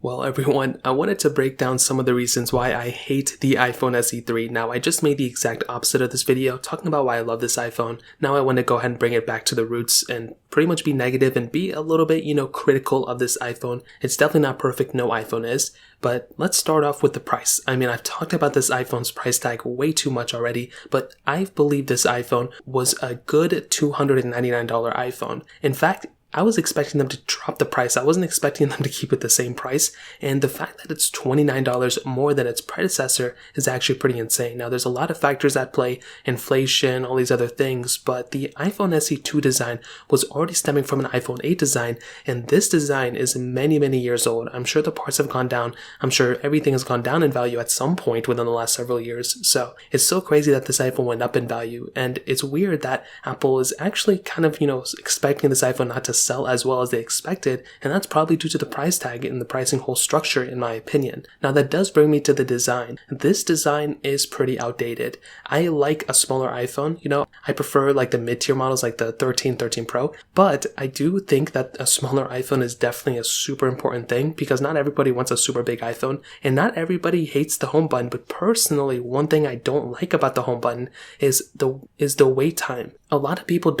Well, everyone, I wanted to break down some of the reasons why I hate the iPhone SE 3. Now, I just made the exact opposite of this video, talking about why I love this iPhone. Now I want to go ahead and bring it back to the roots and pretty much be negative and be a little bit, critical of this iPhone. It's definitely not perfect, no iPhone is. But let's start off with the price. I mean, I've talked about this iPhone's price tag way too much already, but I believe this iPhone was a good $299 iPhone. In fact, I was expecting them to drop the price. I wasn't expecting them to keep it the same price. And the fact that it's $29 more than its predecessor is actually pretty insane. Now, there's a lot of factors at play, inflation, all these other things, but the iPhone SE 2 design was already stemming from an iPhone 8 design, and this design is many, many years old. I'm sure the parts have gone down. I'm sure everything has gone down in value at some point within the last several years. So it's so crazy that this iPhone went up in value. And it's weird that Apple is actually kind of, expecting this iPhone not to sell as well as they expected, and that's probably due to the price tag and the pricing whole structure, in my opinion. Now, that does bring me to the design. This design is pretty outdated. I like a smaller iPhone, I prefer like the mid-tier models like the 13 Pro, but I do think that a smaller iPhone is definitely a super important thing because not everybody wants a super big iPhone and not everybody hates the home button. But personally, one thing I don't like about the home button is the wait time. A lot of people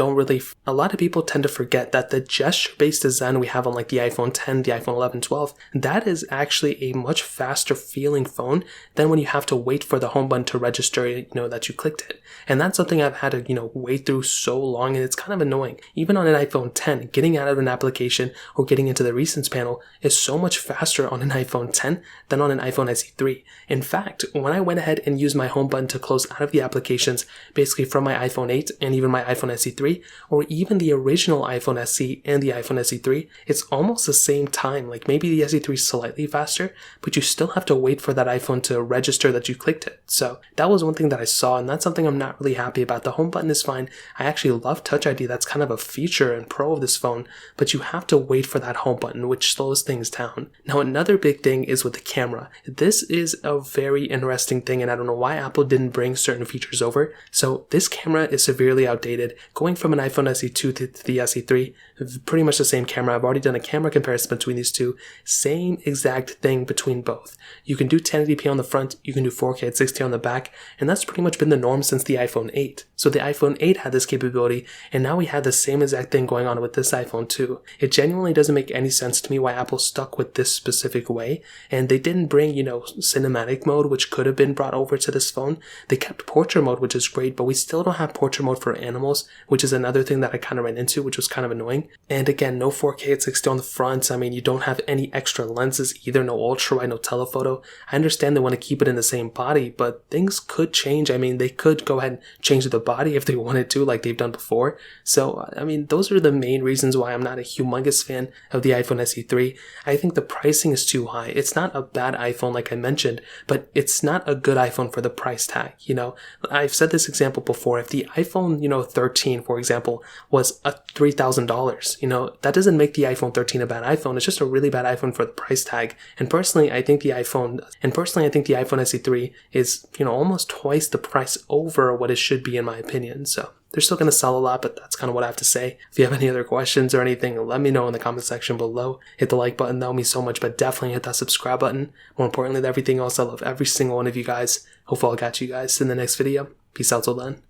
tend to forget that the gesture-based design we have on like the iPhone 10, the iPhone 11, 12, that is actually a much faster feeling phone than when you have to wait for the home button to register, that you clicked it. And that's something I've had to, wait through so long, and it's kind of annoying. Even on an iPhone 10, getting out of an application or getting into the recents panel is so much faster on an iPhone 10 than on an iPhone SE 3. In fact, when I went ahead and used my home button to close out of the applications, basically from my iPhone 8 and even my iPhone SE 3, or even the original iPhone SE and the iPhone SE 3, it's almost the same time. Like maybe the SE 3 is slightly faster, but you still have to wait for that iPhone to register that you clicked it. So that was one thing that I saw, and that's something I'm not really happy about. The home button is fine. I actually love Touch ID. That's kind of a feature and pro of this phone, but you have to wait for that home button, which slows things down. Now, another big thing is with the camera. This is a very interesting thing, and I don't know why Apple didn't bring certain features over. So this camera is severely outdated. Going from an iPhone SE 2 to the SE 3, pretty much the same camera. I've already done a camera comparison between these two. Same exact thing between both. You can do 1080p on the front, you can do 4K at 60 on the back, and that's pretty much been the norm since the iPhone 8. So the iPhone 8 had this capability, and now we have the same exact thing going on with this iPhone 2. It genuinely doesn't make any sense to me why Apple stuck with this specific way, and they didn't bring, cinematic mode, which could have been brought over to this phone. They kept portrait mode, which is great, but we still don't have portrait mode for animals, which is another thing that I kind of ran into, which was kind of annoying. And again, no 4K at 60 on the front. I mean, you don't have any extra lenses either, no ultra wide, no telephoto. I understand they want to keep it in the same body, but things could change. I mean, they could go ahead and change the body if they wanted to, like they've done before. So, I mean, those are the main reasons why I'm not a humongous fan of the iPhone SE 3. I think the pricing is too high. It's not a bad iPhone, like I mentioned, but it's not a good iPhone for the price tag. I've said this example before. If the iPhone, 13, for example, was a $3,000, that doesn't make the iPhone 13 a bad iPhone. It's just a really bad iPhone for the price tag. And personally, I think the iPhone SE 3 is, almost twice the price over what it should be, in my opinion. So they're still going to sell a lot, but that's kind of what I have to say. If you have any other questions or anything, let me know in the comment section below. Hit the like button, that would mean so much, but definitely hit that subscribe button. More importantly than everything else, I love every single one of you guys. Hopefully I'll catch you guys in the next video. Peace out till then.